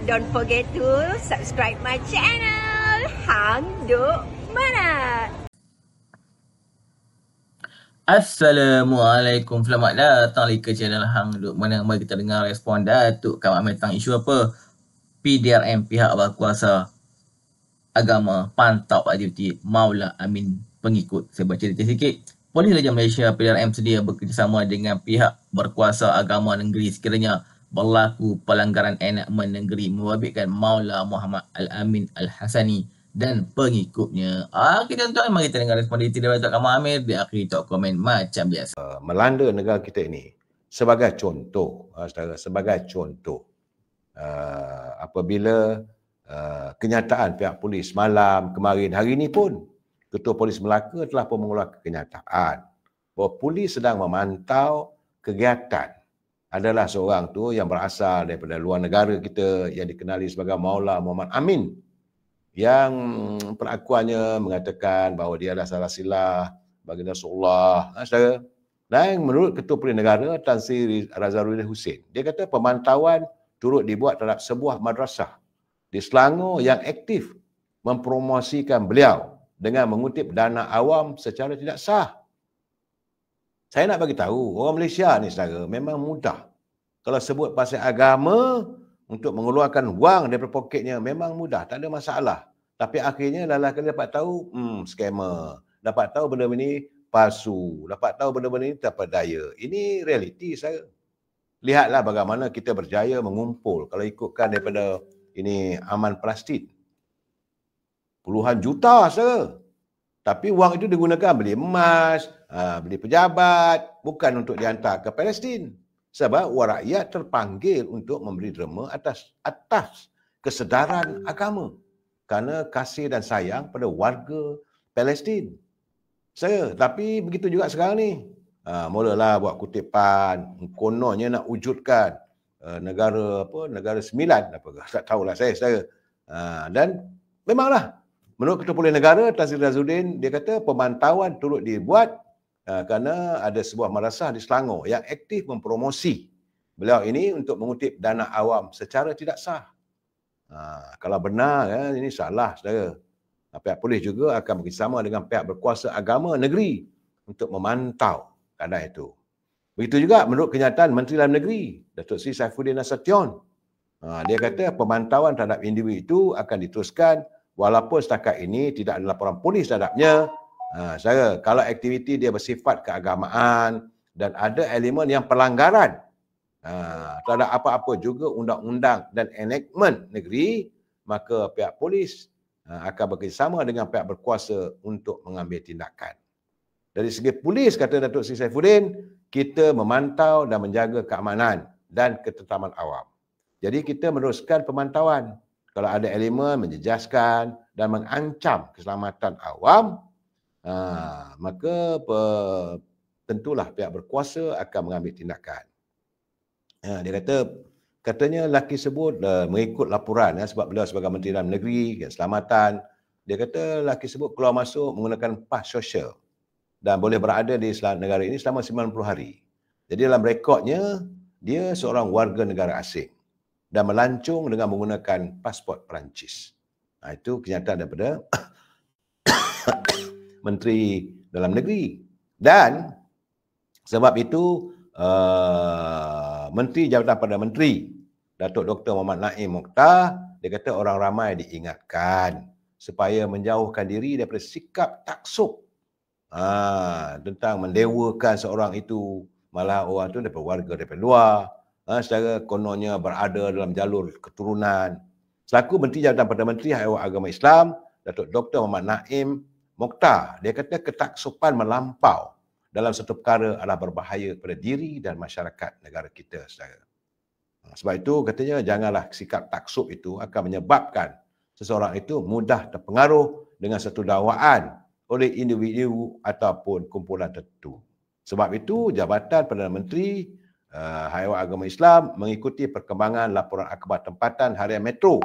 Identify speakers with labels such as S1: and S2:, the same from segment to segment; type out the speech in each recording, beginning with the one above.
S1: Don't forget to subscribe my channel. Hang Duk Mana.
S2: Assalamualaikum, selamat datang lagi ke channel Hang Duk Mana. Mari kita dengar respon Datuk Kamal Amir tentang isu apa? PDRM, pihak berkuasa agama pantau aktiviti Maula Amin pengikut. Saya baca detail sikit. Polis Raja Malaysia PDRM sedia bekerjasama dengan pihak berkuasa agama negeri sekiranya berlaku pelanggaran enakmen negeri membabitkan Maula Muhammad Al-Amin Al-Hasani dan pengikutnya. Okey tuan-tuan, mari kita dengar respon detail daripada Datuk Kamal Amir di akhir talk komen macam biasa.
S3: Melanda negara kita ini sebagai contoh, saudara, sebagai contoh apabila kenyataan pihak polis malam kemarin, hari ini pun Ketua Polis Melaka telah pun mengeluarkan kenyataan bahawa polis sedang memantau kegiatan adalah seorang tu yang berasal daripada luar negara kita yang dikenali sebagai Maula Muhammad Amin, yang pengakuannya mengatakan bahawa dia adalah salah silah baginda Rasulullah, saudara. Dan menurut Ketua Polis Negara Tan Sri Razarudin Hussein, dia kata pemantauan turut dibuat terhadap sebuah madrasah di Selangor yang aktif mempromosikan beliau dengan mengutip dana awam secara tidak sah. Saya nak bagi tahu, orang Malaysia ni saudara memang mudah. Kalau sebut pasal agama, untuk mengeluarkan wang daripada poketnya memang mudah, tak ada masalah. Tapi akhirnya lelaki dapat tahu, scammer. Dapat tahu benda ini palsu. Dapat tahu benda-benda ini tak berdaya. Ini realiti saya. Lihatlah bagaimana kita berjaya mengumpul. Kalau ikutkan daripada ini aman plastik, puluhan juta saja. Tapi wang itu digunakan beli emas, beli pejabat, bukan untuk dihantar ke Palestin. Sebab orang rakyat terpanggil untuk memberi derma atas kesedaran agama. Kerana kasih dan sayang pada warga Palestin. Tapi begitu juga sekarang ni. Mulalah buat kutipan, kononnya nak wujudkan negara sembilan, tak tahulah saya. Dan memanglah, menurut Ketua Polis Negara Tan Sri Razarudin, dia kata pemantauan turut dibuat kerana ada sebuah madrasah di Selangor yang aktif mempromosi beliau ini untuk mengutip dana awam secara tidak sah. Kalau benar, ini salah, saudara. Pihak polis juga akan bekerjasama dengan pihak berkuasa agama negeri untuk memantau keadaan itu. Begitu juga menurut kenyataan Menteri Dalam Negeri, Datuk Seri Saifuddin Nasution. Dia kata pemantauan terhadap individu itu akan diteruskan walaupun setakat ini tidak ada laporan polis terhadapnya. Saya, kalau aktiviti dia bersifat keagamaan dan ada elemen yang pelanggaran terhadap apa-apa juga undang-undang dan enactment negeri, maka pihak polis akan bekerjasama dengan pihak berkuasa untuk mengambil tindakan. Dari segi polis, kata Datuk Seri Saifuddin, kita memantau dan menjaga keamanan dan ketentaman awam. Jadi kita meneruskan pemantauan. Kalau ada elemen menjejaskan dan mengancam keselamatan awam, maka tentulah pihak berkuasa akan mengambil tindakan. Dia katanya lelaki sebut mengikut laporan, sebab beliau sebagai Menteri Dalam Negeri, keselamatan, dia kata lelaki sebut keluar masuk menggunakan pas sosial dan boleh berada di negara ini selama 90 hari. Jadi dalam rekodnya, dia seorang warga negara asing dan melancong dengan menggunakan pasport Perancis. Itu kenyataan daripada Menteri Dalam Negeri. Dan sebab itu Menteri Jabatan Perdana Menteri Datuk Dr. Muhammad Naim Mokhtar, dia kata orang ramai diingatkan supaya menjauhkan diri daripada sikap taksub tentang mendewakan seorang itu, malah orang itu daripada warga daripada luar, secara kononnya berada dalam jalur keturunan. Selaku Menteri Jabatan Perdana Menteri Haiwan Agama Islam, Datuk Dr. Muhammad Naim Mokhtar, dia kata ketaksupan melampau dalam satu perkara adalah berbahaya pada diri dan masyarakat negara kita, saudara. Sebab itu katanya janganlah sikap taksub itu akan menyebabkan seseorang itu mudah terpengaruh dengan satu dakwaan oleh individu ataupun kumpulan tertentu. Sebab itu Jabatan Perdana Menteri Haiwan Agama Islam mengikuti perkembangan laporan akhbar tempatan harian Metro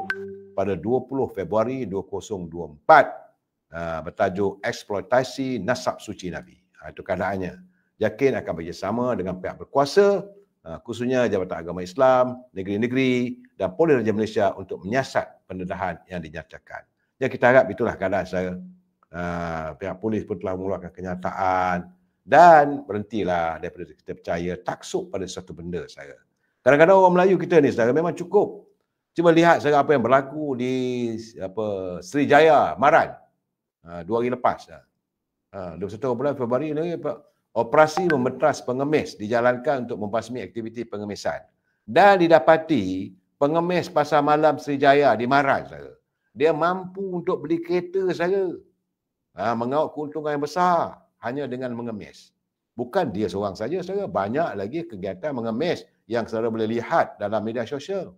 S3: pada 20 Februari 2024 bertajuk eksploitasi nasab suci Nabi. Itu keadaannya. Yakin akan bekerjasama dengan pihak berkuasa khususnya Jabatan Agama Islam, negeri-negeri dan Polis Raja Malaysia untuk menyiasat pendedahan yang dinyatakan. Jadi kita harap itulah keadaan saya. Pihak polis pun telah mengeluarkan kenyataan dan berhentilah daripada kita percaya taksub pada satu benda saya. Kadang-kadang orang Melayu kita ni saudara memang cukup. Cuba lihat saudara apa yang berlaku di Srijaya, Maran 2 hari lepas. 21 bulan Februari ni operasi membentas pengemis dijalankan untuk membasmi aktiviti pengemisan. Dan didapati pengemis pasar malam Srijaya di Maran saudara. Dia mampu untuk beli kereta saudara. Mengaut keuntungan yang besar hanya dengan mengemis. Bukan dia seorang saja, saudara. Banyak lagi kegiatan mengemis yang saudara boleh lihat dalam media sosial.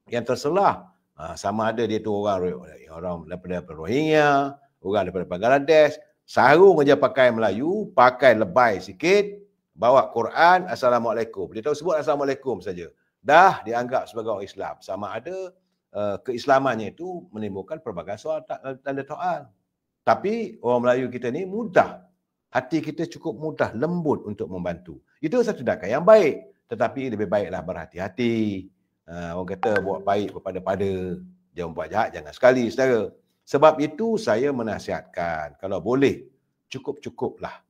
S3: Yang terselah, sama ada dia tu orang daripada Rohingya, orang daripada Bangladesh, sarung aja pakai Melayu, pakai lebay sikit, bawa Quran, Assalamualaikum. Dia tahu sebut Assalamualaikum saja. Dah dianggap sebagai orang Islam. Sama ada keislamannya itu menimbulkan pelbagai soal tanda soal. Tapi orang Melayu kita ni mudah. Hati kita cukup mudah, lembut untuk membantu. Itu satu tindakan yang baik. Tetapi lebih baiklah berhati-hati. Orang kata buat baik berpada-pada. Jangan buat jahat, jangan sekali, saudara. Sebab itu saya menasihatkan, kalau boleh, cukup-cukuplah.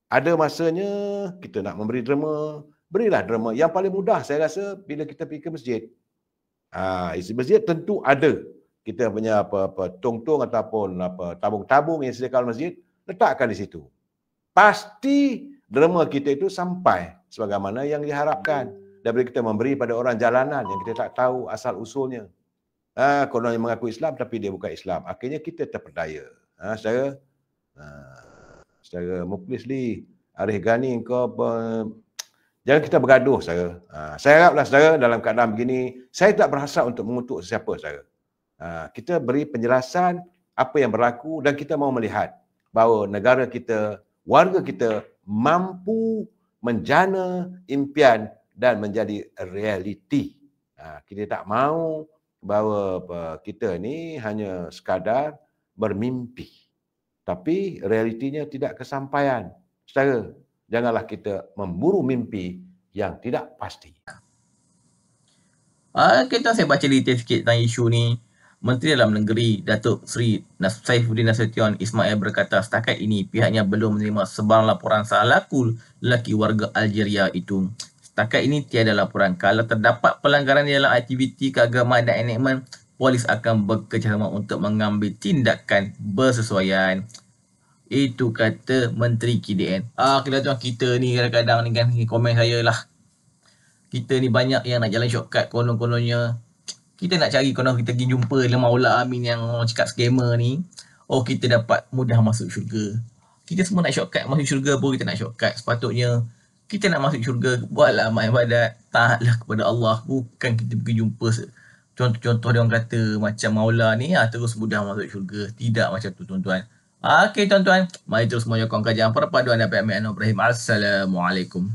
S3: Ada masanya kita nak memberi derma, berilah derma. Yang paling mudah saya rasa bila kita pergi ke masjid. Isi masjid tentu ada. Kita punya tong-tong ataupun tabung-tabung yang disediakan masjid, letakkan di situ. Pasti derma kita itu sampai sebagaimana yang diharapkan. Daripada kita memberi pada orang jalanan yang kita tak tahu asal usulnya. Konon yang mengaku Islam tapi dia bukan Islam. Akhirnya kita terperdaya. Secara Muklisli, Arif Ghani, jangan kita bergaduh, saudara. Saya haraplah saudara dalam keadaan begini, saya tak berhasrat untuk mengutuk sesiapa, saudara. Kita beri penjelasan apa yang berlaku dan kita mahu melihat bahawa negara kita, warga kita mampu menjana impian dan menjadi realiti. Kita tak mahu bahawa kita ni hanya sekadar bermimpi. Tapi realitinya tidak kesampaian. Saudara, janganlah kita memburu mimpi yang tidak pasti.
S2: Kita saya baca detail sikit tentang isu ni. Menteri Dalam Negeri Datuk Seri Saifuddin Nasution Ismail berkata setakat ini pihaknya belum menerima sebarang laporan salah laku lelaki warga Algeria itu. Setakat ini tiada laporan. Kalau terdapat pelanggaran dalam aktiviti keagamaan dan enakmen, polis akan bekerjasama untuk mengambil tindakan bersesuaian. Itu kata Menteri KDN. Kita ni kadang-kadang ni kan komen saya lah. Kita ni banyak yang nak jalan shortcut konon-kononnya. Kita nak cari konon kita pergi jumpa Maula Amin yang orang cakap scammer ni. Oh, kita dapat mudah masuk syurga. Kita semua nak shortcut masuk syurga pun kita nak shortcut. Sepatutnya kita nak masuk syurga, buatlah amal ibadat, taatlah kepada Allah. Bukan kita pergi jumpa contoh-contoh dia orang kata macam Maula ni terus mudah masuk syurga. Tidak macam tu tuan-tuan. Okey tuan-tuan, mari terus menyokong kajian perpaduan Datuk Amir Anwar Ibrahim. Assalamualaikum.